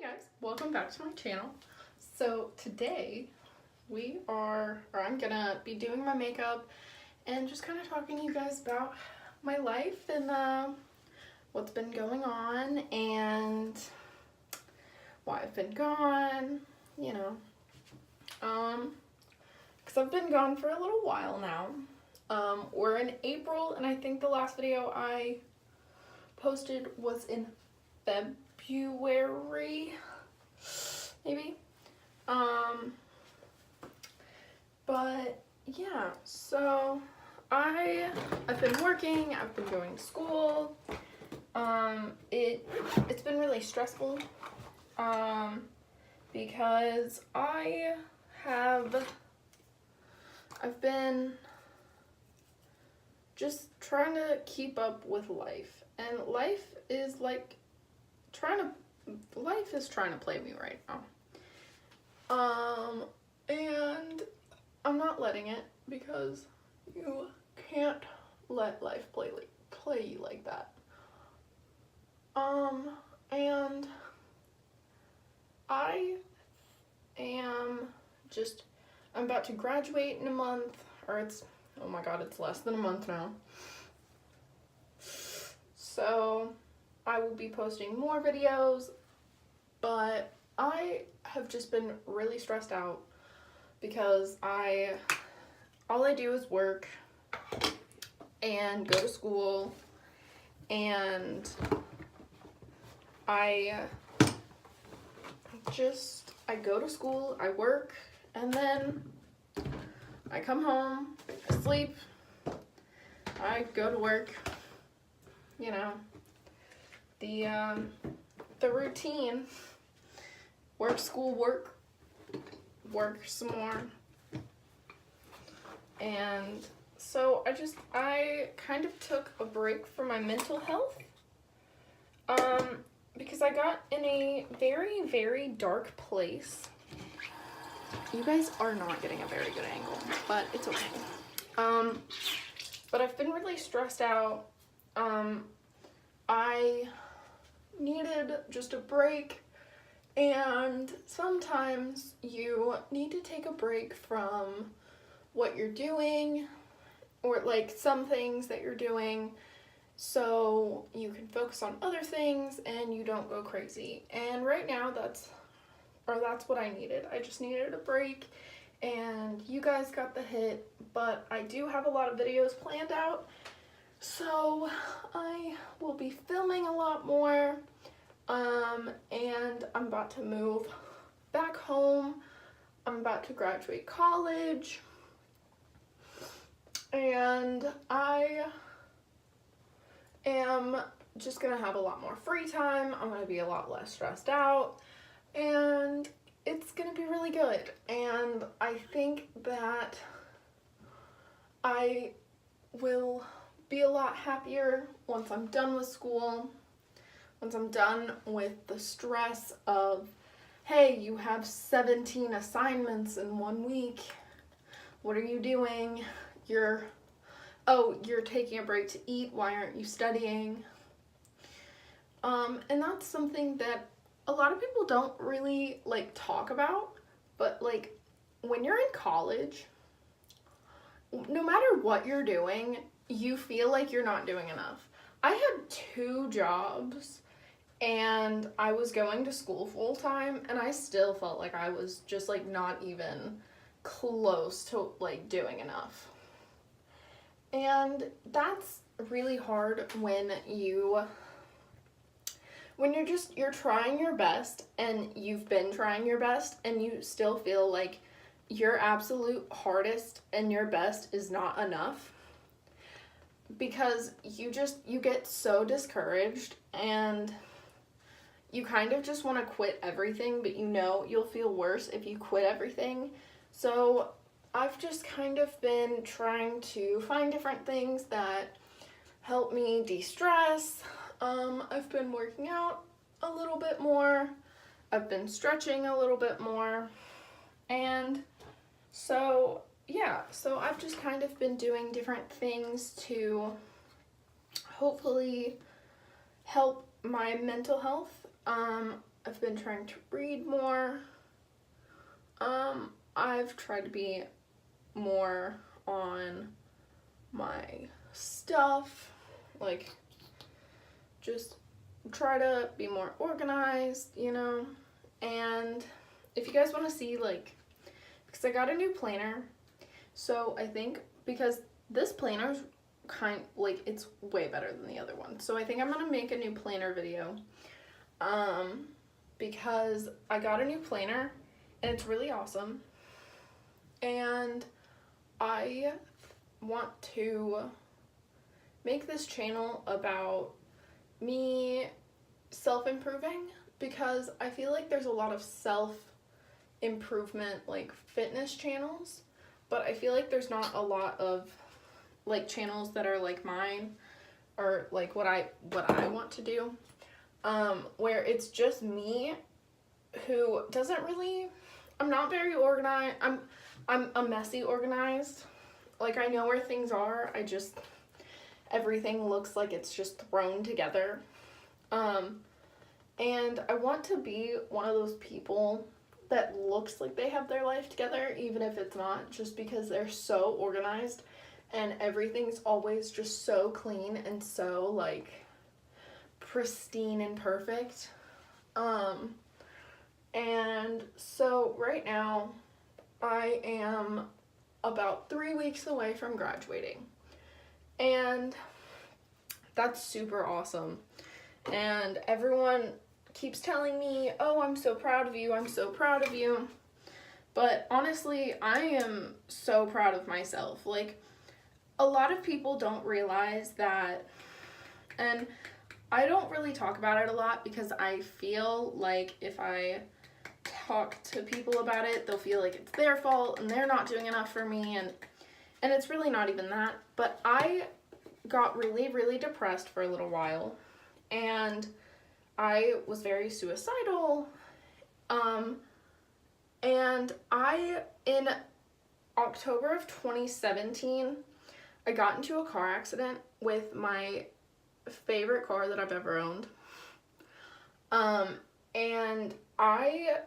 guys, welcome back to my channel. So today I'm gonna be doing my makeup and just kind of talking to you guys about my life and what's been going on and why I've been gone, you know, because I've been gone for a little while now. We're in April, and I think the last video I posted was in February, maybe. But yeah, so I've been working, I've been going to school. It's been really stressful, because I've been just trying to keep up with life, and life is trying to play me right now. And I'm not letting it, because you can't let life play you like that. And I'm about to graduate in a month, or oh my god, it's less than a month now. So I will be posting more videos, but I have just been really stressed out because all I do is work and go to school, and I go to school, I work, and then I come home, I sleep, I go to work, you know, the routine, work, school, work some more. And so I kind of took a break from my mental health, because I got in a very, very dark place. You guys are not getting a very good angle, but it's okay. But I've been really stressed out. I needed just a break, and sometimes you need to take a break from what you're doing, or like some things that you're doing, so you can focus on other things and you don't go crazy. And right now that's what I needed. I just needed a break, and you guys got the hit, but I do have a lot of videos planned out, so I will be filming a lot more. And I'm about to move back home. I'm about to graduate college, and I am just gonna have a lot more free time. I'm gonna be a lot less stressed out, and it's gonna be really good. And I think that I will be a lot happier once I'm done with school, once I'm done with the stress of, hey, you have 17 assignments in 1 week. What are you doing? You're taking a break to eat. Why aren't you studying? And that's something that a lot of people don't really talk about, but when you're in college, no matter what you're doing, you feel like you're not doing enough. I had 2 jobs, and I was going to school full time, and I still felt like I was just not even close to doing enough. And that's really hard when you're trying your best, and you've been trying your best, and you still feel like your absolute hardest and your best is not enough, because you get so discouraged, and you kind of just want to quit everything, but you'll feel worse if you quit everything. So I've just kind of been trying to find different things that help me de-stress. I've been working out a little bit more. I've been stretching a little bit more. And so, yeah, so I've just kind of been doing different things to hopefully help my mental health. I've been trying to read more. I've tried to be more on my stuff, like just try to be more organized, you know. And if you guys want to see, like, because I got a new planner, so I think because this planner's it's way better than the other one, so I think I'm gonna make a new planner video, because I got a new planner and it's really awesome, and I want to make this channel about me self-improving, because I feel like there's a lot of self-improvement, like, fitness channels, but I feel like there's not a lot of, like, channels that are like mine, or like what I want to do, where it's just me who doesn't really, I'm not very organized, I'm a messy organized, like, I know where things are, everything looks like it's just thrown together, and I want to be one of those people that looks like they have their life together, even if it's not, just because they're so organized and everything's always just so clean and so, like, pristine and perfect. And so right now I am about 3 weeks away from graduating, and that's super awesome, and everyone keeps telling me, oh, I'm so proud of you, I'm so proud of you, but honestly, I am so proud of myself. Like, a lot of people don't realize that, and I don't really talk about it a lot because I feel like if I talk to people about it, they'll feel like it's their fault and they're not doing enough for me, and it's really not even that. But I got really, really depressed for a little while, and I was very suicidal, and in October of 2017, I got into a car accident with my favorite car that I've ever owned, and I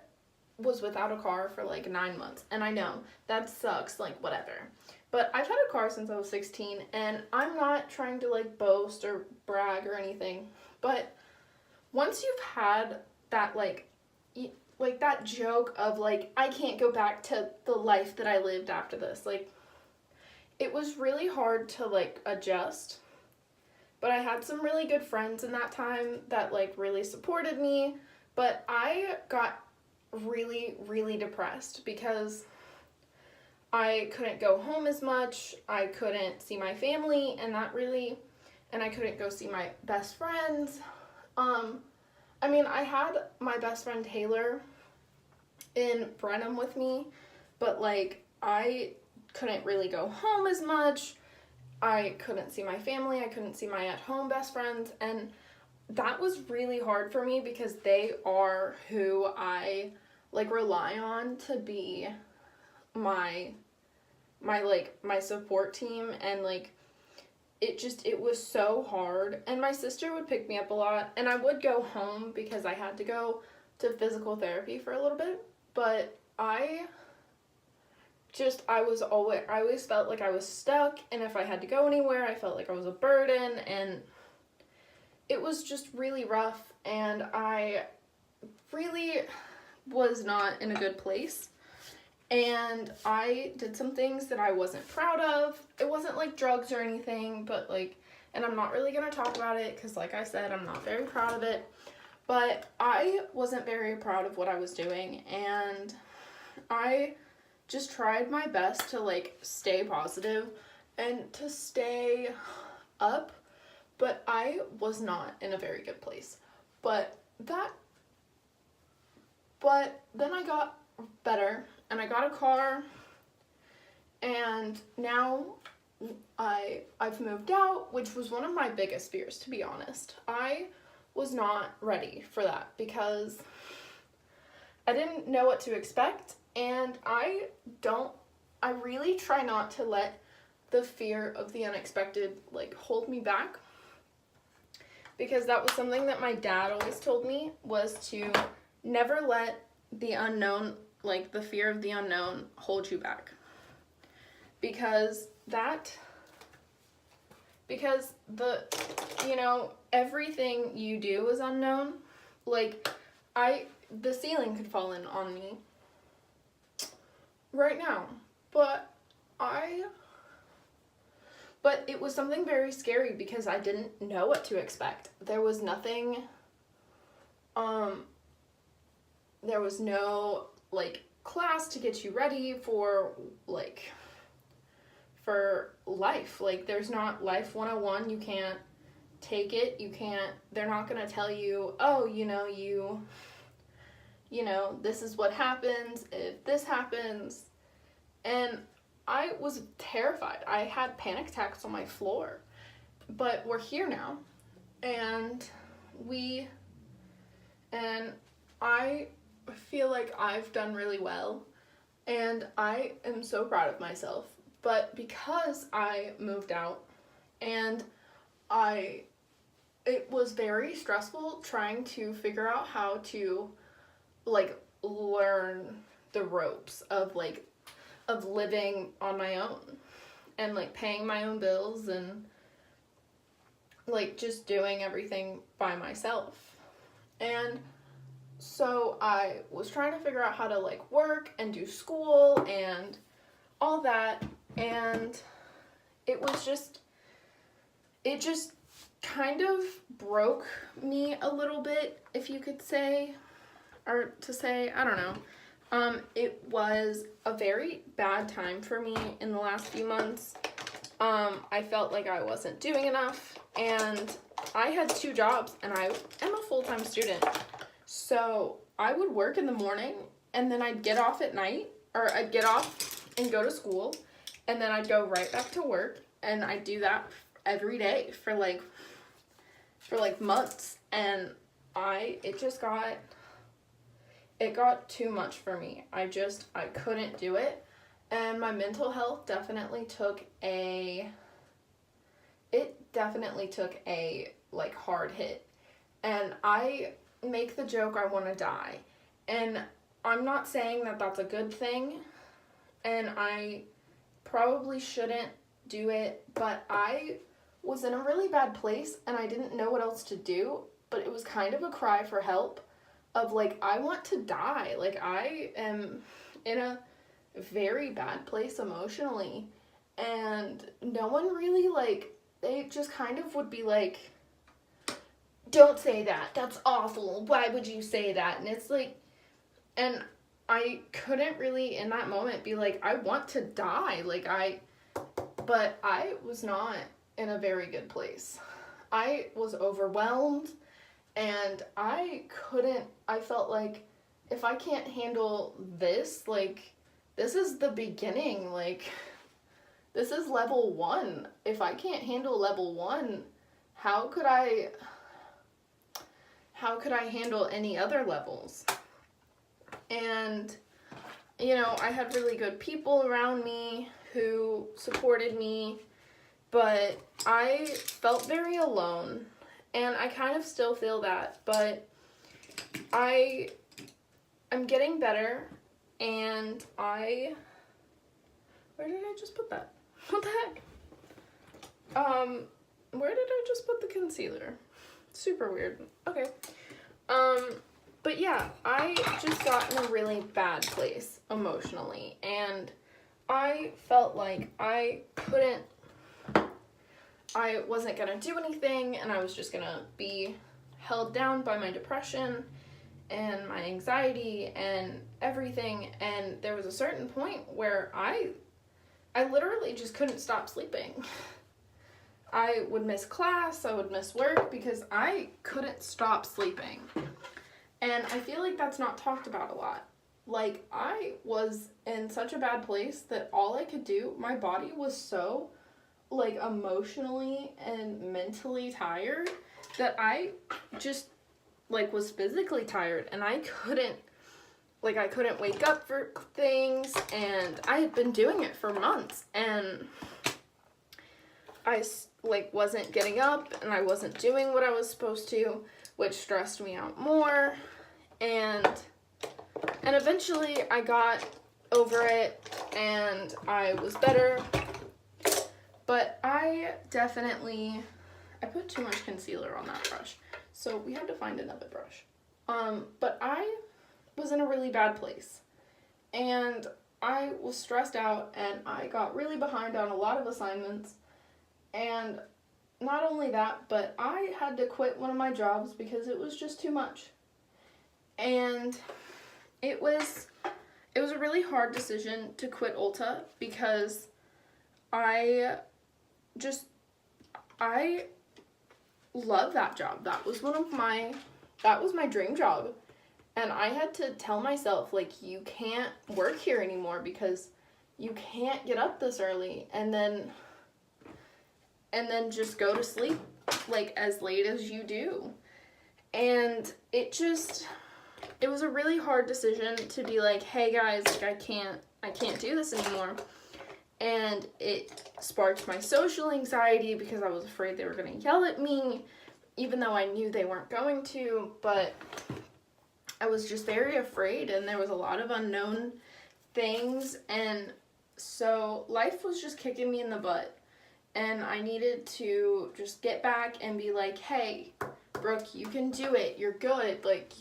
was without a car for like 9 months, and I know that sucks, like, whatever, but I've had a car since I was 16, and I'm not trying to, like, boast or brag or anything, but once you've had that, like that joke of, like, I can't go back to the life that I lived after this, like, it was really hard to, like, adjust, but I had some really good friends in that time that, like, really supported me, but I got really, really depressed because I couldn't go home as much, I couldn't see my family, and I couldn't go see my best friends. I mean, I had my best friend Taylor in Brenham with me, but, like, I couldn't really go home as much, I couldn't see my family, I couldn't see my at-home best friends, and that was really hard for me because they are who I, like, rely on to be my support team, and, like, it was so hard, and my sister would pick me up a lot, and I would go home because I had to go to physical therapy for a little bit, but I always felt like I was stuck, and if I had to go anywhere, I felt like I was a burden, and it was just really rough, and I really was not in a good place, and I did some things that I wasn't proud of. It wasn't, like, drugs or anything, but, like, and I'm not really gonna talk about it because, like I said, I'm not very proud of it, but I wasn't very proud of what I was doing, and I just tried my best to, like, stay positive and to stay up, but I was not in a very good place. But then I got better, and I got a car, and now I've moved out, which was one of my biggest fears, to be honest. I was not ready for that because I didn't know what to expect, and I really try not to let the fear of the unexpected, like, hold me back, because that was something that my dad always told me, was to never let the unknown, like the fear of the unknown, hold you back. Because the, everything you do is unknown. Like, the ceiling could fall in on me right now, but it was something very scary because I didn't know what to expect. There was nothing, there was no, like, class to get you ready for, like, for life. Like, there's not Life 101. You can't take it. They're not going to tell you, oh, this is what happens if this happens. And I was terrified. I had panic attacks on my floor. But we're here now. And I feel like I've done really well. And I am so proud of myself. But because I moved out and it was very stressful trying to figure out how to, like, learn the ropes of living on my own and, like, paying my own bills and, like, just doing everything by myself. And so I was trying to figure out how to, like, work and do school and all that, and it just kind of broke me a little bit, if you could say, or to say, I don't know. It was a very bad time for me in the last few months. I felt like I wasn't doing enough, and I had 2 jobs, and I am a full-time student. So I would work in the morning, and then I'd get off at night, or I'd get off and go to school, and then I'd go right back to work, and I'd do that every day for months, and it got too much for me. I couldn't do it, and my mental health definitely took a like hard hit, and I make the joke I want to die, and I'm not saying that that's a good thing, and I probably shouldn't do it, but I was in a really bad place and I didn't know what else to do, but it was kind of a cry for help of, like, I want to die. Like, I am in a very bad place emotionally, and no one really, like, they just kind of would be like, don't say that, that's awful, why would you say that? And it's like, and I couldn't really in that moment be like, I want to die, but I was not in a very good place. I was overwhelmed, and I felt like, if I can't handle this, like, this is the beginning, like, this is level 1. If I can't handle level 1, how could I handle any other levels? And, I had really good people around me who supported me, but I felt very alone, and I kind of still feel that, but I'm getting better, and where did I just put that? What the heck? Where did I just put the concealer? Super weird. Okay. But yeah, I just got in a really bad place emotionally, and I felt like I wasn't gonna do anything, and I was just gonna be held down by my depression and my anxiety and everything, and there was a certain point where I literally just couldn't stop sleeping. I would miss class, I would miss work, because I couldn't stop sleeping. And I feel like that's not talked about a lot. Like, I was in such a bad place that all I could do, my body was so, like, emotionally and mentally tired that I just, like, was physically tired, and I couldn't wake up for things, and I had been doing it for months, and I, like, wasn't getting up, and I wasn't doing what I was supposed to, which stressed me out more, And eventually I got over it and I was better. But I put too much concealer on that brush. So we had to find another brush. But I was in a really bad place. And I was stressed out and I got really behind on a lot of assignments. And not only that, but I had to quit one of my jobs because it was just too much. And it was a really hard decision to quit Ulta because I love that job. That was my dream job. And I had to tell myself, like, you can't work here anymore because you can't get up this early and then just go to sleep, like, as late as you do. And it was a really hard decision to be like, hey guys, like, I can't do this anymore. And it sparked my social anxiety because I was afraid they were going to yell at me, even though I knew they weren't going to, but I was just very afraid, and there was a lot of unknown things, and so life was just kicking me in the butt, and I needed to just get back and be like, hey, Brooke, you can do it, you're good, like,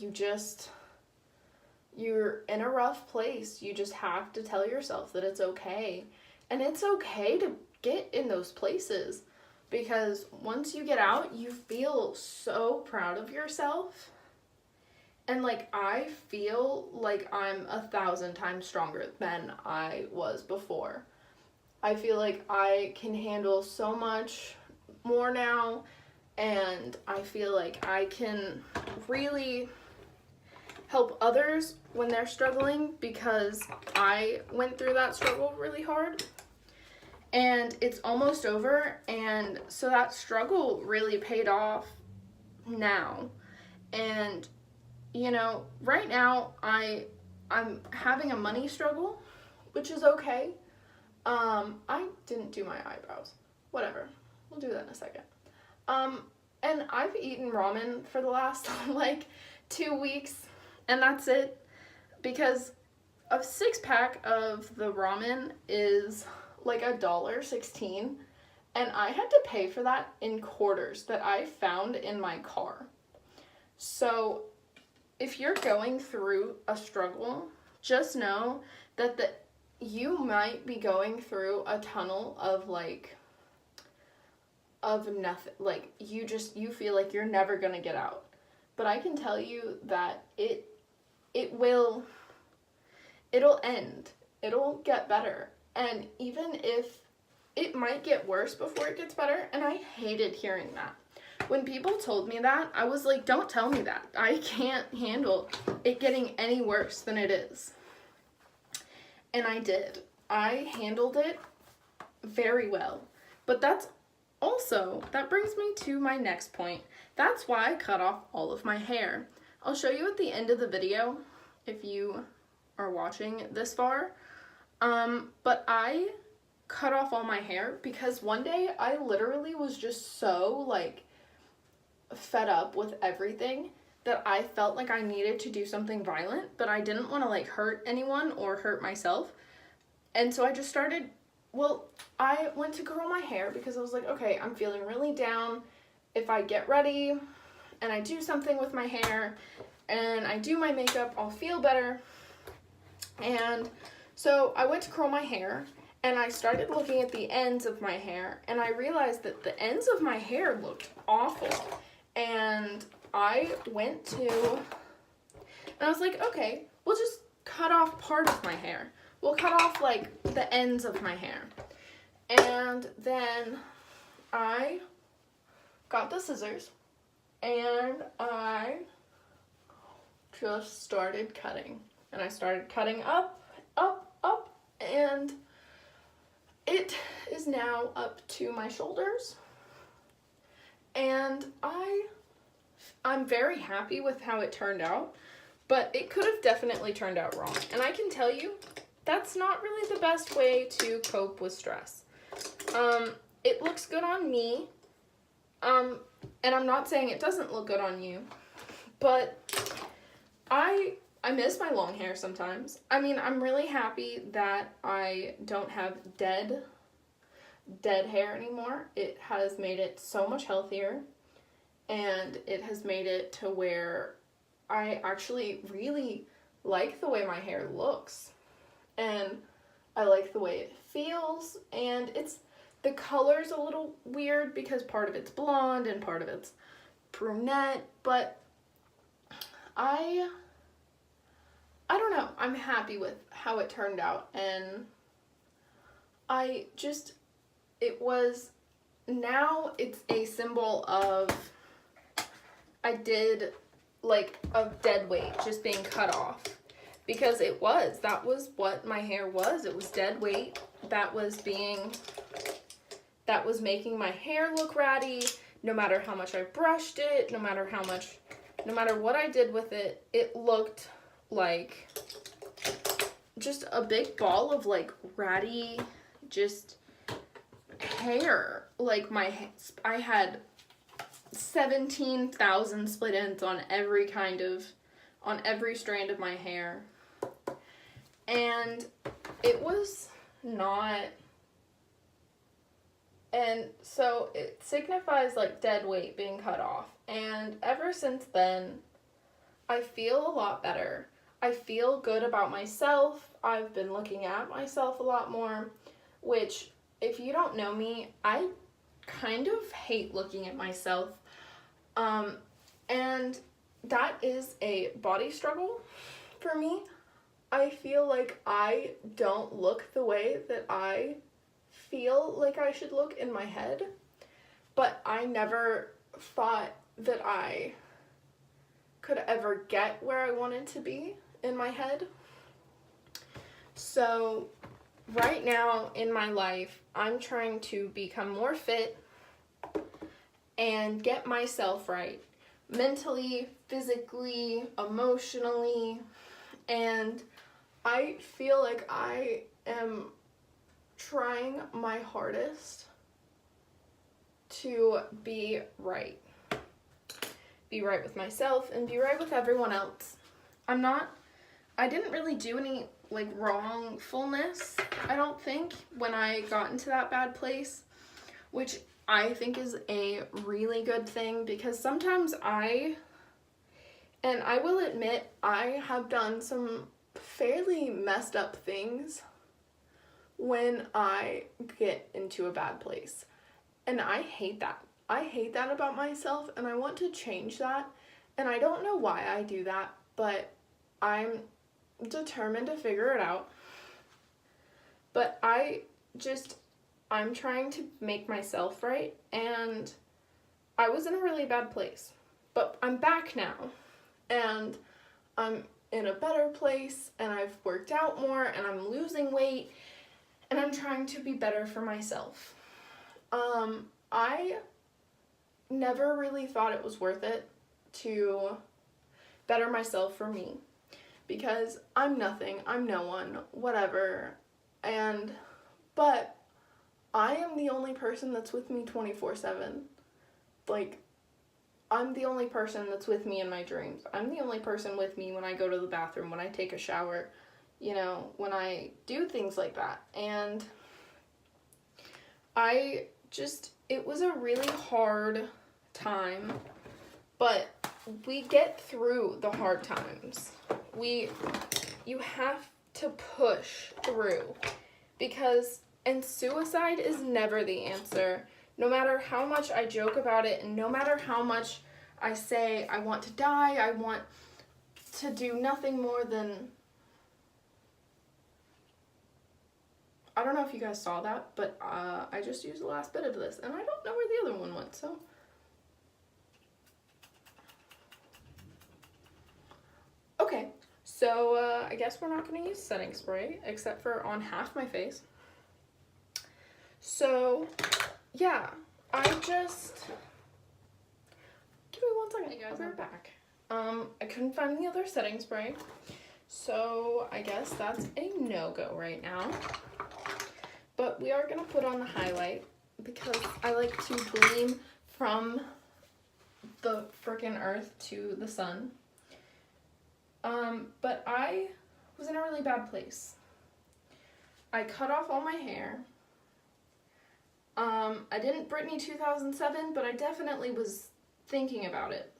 you're in a rough place, you just have to tell yourself that it's okay, and it's okay to get in those places, because once you get out, you feel so proud of yourself. And, like, I feel like I'm 1,000 times stronger than I was before. I feel like I can handle so much more now, and I feel like I can really help others when they're struggling because I went through that struggle really hard. And it's almost over, and so that struggle really paid off now. And you know, right now I'm having a money struggle, which is okay. I didn't do my eyebrows. Whatever. We'll do that in a second. And I've eaten ramen for the last like 2 weeks, and that's it. Because a 6-pack of the ramen is like $1.16, and I had to pay for that in quarters that I found in my car. So if you're going through a struggle, just know that you might be going through a tunnel of nothing. Like, you feel like you're never gonna get out. But I can tell you that it'll end. It'll get better. And even if it might get worse before it gets better, and I hated hearing that. When people told me that, I was like, don't tell me that. I can't handle it getting any worse than it is. And I did. I handled it very well. But that brings me to my next point. That's why I cut off all of my hair. I'll show you at the end of the video if you are watching this far. But I cut off all my hair because one day I literally was just so, like, fed up with everything that I felt like I needed to do something violent, but I didn't want to, like, hurt anyone or hurt myself. And so I just started, I went to curl my hair because I was like, okay, I'm feeling really down. If I get ready and I do something with my hair and I do my makeup, I'll feel better. And so I went to curl my hair, and I started looking at the ends of my hair, and I realized that the ends of my hair looked awful. And I went to, and I was like, okay, we'll just cut off part of my hair. We'll cut off, like, the ends of my hair. And then I got the scissors, and I just started cutting. And I started cutting up, and it is now up to my shoulders. And I'm very happy with how it turned out, but it could have definitely turned out wrong. And I can tell you, that's not really the best way to cope with stress. It looks good on me, and I'm not saying it doesn't look good on you, but I miss my long hair sometimes. I mean, I'm really happy that I don't have dead hair anymore. It has made it so much healthier, and it has made it to where I actually really like the way my hair looks, and I like the way it feels, and the color's a little weird because part of it's blonde and part of it's brunette, but I don't know. I'm happy with how it turned out, and now it's a symbol of, of dead weight just being cut off, because that was what my hair was. It was dead weight that was making my hair look ratty. No matter how much I brushed it, no matter what I did with it, it looked like just a big ball of like ratty just hair. Like I had 17,000 split ends on every strand of my hair, and it was not, and so it signifies like dead weight being cut off. And ever since then, I feel a lot better. I feel good about myself. I've been looking at myself a lot more, which, if you don't know me, I kind of hate looking at myself. And that is a body struggle for me. I feel like I don't look the way that I feel like I should look in my head, but I never thought that I could ever get where I wanted to be in my head. So right now in my life, I'm trying to become more fit and get myself right, mentally, physically, emotionally, and I feel like I am trying my hardest to be right. Be right with myself and be right with everyone else. I didn't really do any like wrongfulness, I don't think, when I got into that bad place, which I think is a really good thing, because sometimes I will admit, I have done some fairly messed up things when I get into a bad place. And I hate that. I hate that about myself, and I want to change that. And I don't know why I do that, but I'm determined to figure it out. But I'm trying to make myself right, and I was in a really bad place. But I'm back now, and I'm in a better place, and I've worked out more, and I'm losing weight, and I'm trying to be better for myself. I never really thought it was worth it to better myself for me, because I'm nothing, I'm no one, whatever, but I am the only person that's with me 24/7. Like, I'm the only person that's with me in my dreams. I'm the only person with me when I go to the bathroom, when I take a shower, when I do things like that. And it was a really hard time, but we get through the hard times. You have to push through, and suicide is never the answer. No matter how much I joke about it, and no matter how much I say I want to die, I want to do nothing more than... I don't know if you guys saw that, but I just used the last bit of this, and I don't know where the other one went, so... Okay, so I guess we're not going to use setting spray, except for on half my face. So, yeah, give me 1 second. Hey guys, we're back. I couldn't find the other setting spray, so I guess that's a no-go right now. But we are going to put on the highlight, because I like to gleam from the frickin' earth to the sun. But I was in a really bad place. I cut off all my hair. I didn't Britney 2007, but I definitely was thinking about it.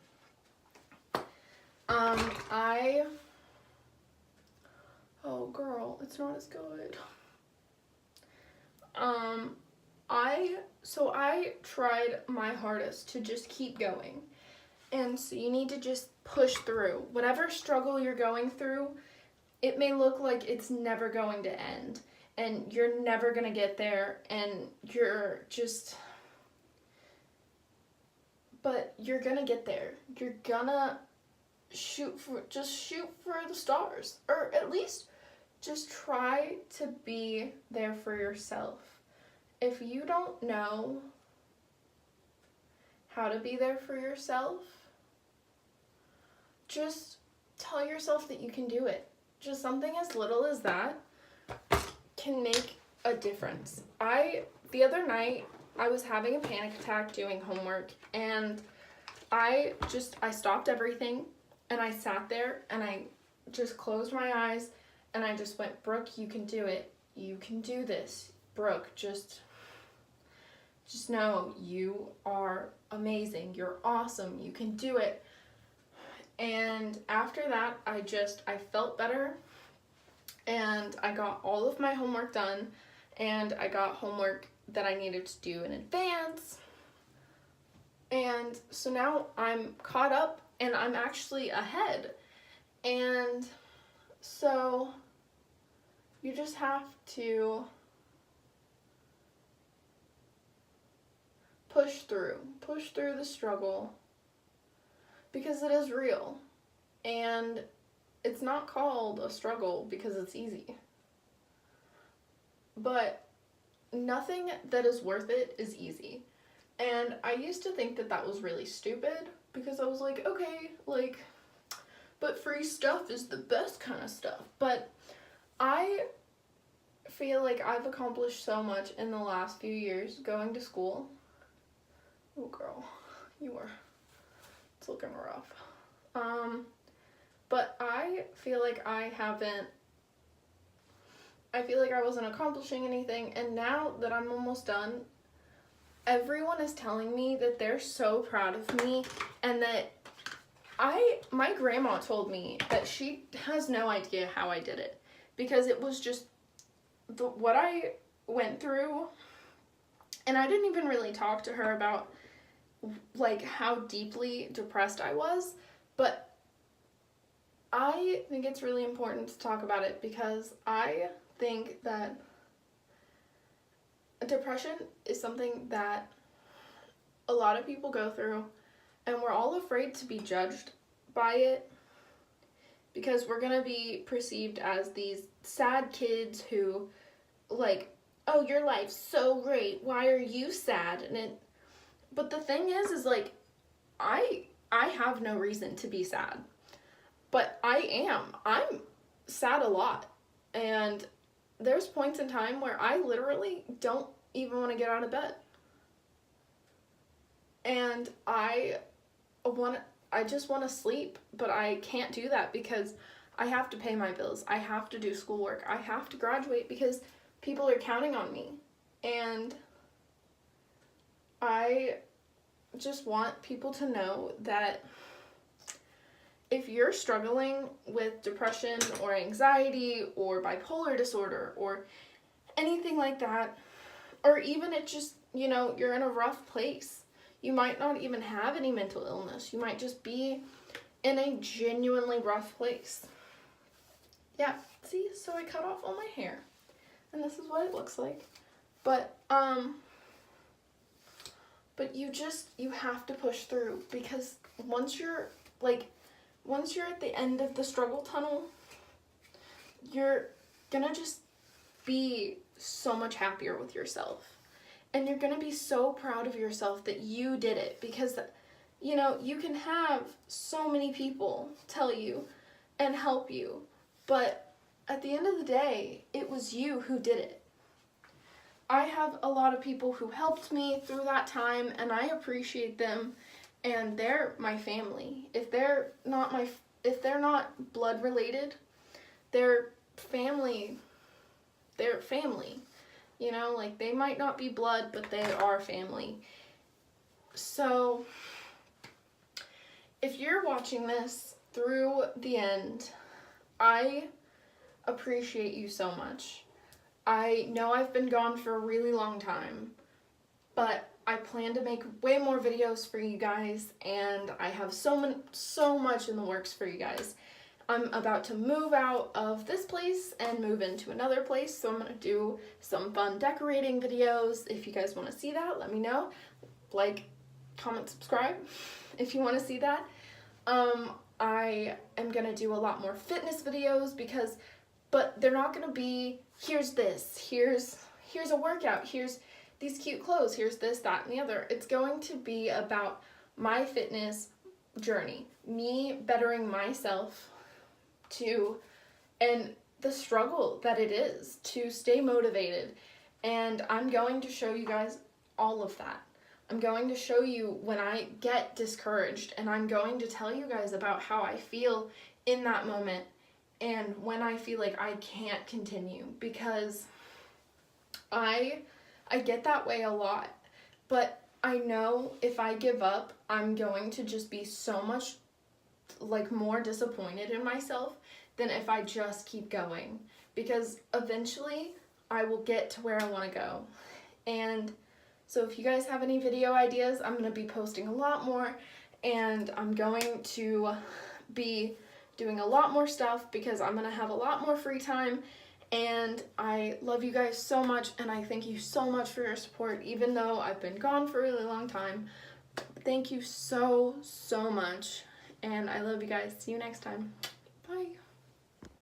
Oh girl, it's not as good. I tried my hardest to just keep going. And so you need to just push through. Whatever struggle you're going through, it may look like it's never going to end. And you're never going to get there. And but you're going to get there. You're going to shoot for the stars. Or at least just try to be there for yourself. If you don't know how to be there for yourself, just tell yourself that you can do it. Just something as little as that can make a difference. The other night, I was having a panic attack doing homework, and I stopped everything, and I sat there, and I just closed my eyes, and I just went, Brooke, you can do it. You can do this. Brooke, just know you are amazing. You're awesome. You can do it. And after that, I felt better, and I got all of my homework done, and I got homework that I needed to do in advance. And so now I'm caught up, and I'm actually ahead. And so you just have to push through the struggle, because it is real, and it's not called a struggle because it's easy. But nothing that is worth it is easy. And I used to think that was really stupid, because I was like, okay, but free stuff is the best kind of stuff. But I feel like I've accomplished so much in the last few years going to school. Oh girl, it's looking rough. But I feel like I wasn't accomplishing anything, and now that I'm almost done, everyone is telling me that they're so proud of me, and that my grandma told me that she has no idea how I did it, because it was just what I went through, and I didn't even really talk to her about how deeply depressed I was, but I think it's really important to talk about it, because I think that depression is something that a lot of people go through, and we're all afraid to be judged by it, because we're gonna be perceived as these sad kids who, oh, your life's so great, why are you sad? But the thing is I have no reason to be sad, but I'm sad a lot, and there's points in time where I literally don't even want to get out of bed, and I just want to sleep, but I can't do that because I have to pay my bills, I have to do schoolwork, I have to graduate because people are counting on me, and I just want people to know that if you're struggling with depression or anxiety or bipolar disorder or anything like that, or even it just, you're in a rough place. You might not even have any mental illness. You might just be in a genuinely rough place. Yeah, see, so I cut off all my hair, and this is what it looks like. But you have to push through, because once you're at the end of the struggle tunnel, you're gonna just be so much happier with yourself. And you're gonna be so proud of yourself that you did it, because, you can have so many people tell you and help you, but at the end of the day, it was you who did it. I have a lot of people who helped me through that time, and I appreciate them, and they're my family. If if they're not blood related, they're family. They're family. You know, like they might not be blood, but they are family. So if you're watching this through the end, I appreciate you so much. I know I've been gone for a really long time, but I plan to make way more videos for you guys, and I have so much in the works for you guys. I'm about to move out of this place and move into another place, so I'm going to do some fun decorating videos. If you guys want to see that, let me know. Like, comment, subscribe if you want to see that. I am going to do a lot more fitness videos but they're not going to be, here's this, here's a workout, here's these cute clothes, here's this, that, and the other. It's going to be about my fitness journey, me bettering myself and the struggle that it is to stay motivated. And I'm going to show you guys all of that. I'm going to show you when I get discouraged, and I'm going to tell you guys about how I feel in that moment and when I feel like I can't continue, because I get that way a lot, but I know if I give up, I'm going to just be so much like more disappointed in myself than if I just keep going, because eventually I will get to where I want to go. And so if you guys have any video ideas, I'm going to be posting a lot more, and I'm going to be doing a lot more stuff because I'm going to have a lot more free time. And I love you guys so much, and I thank you so much for your support, even though I've been gone for a really long time. Thank you so much, and I love you guys. See you next time. Bye.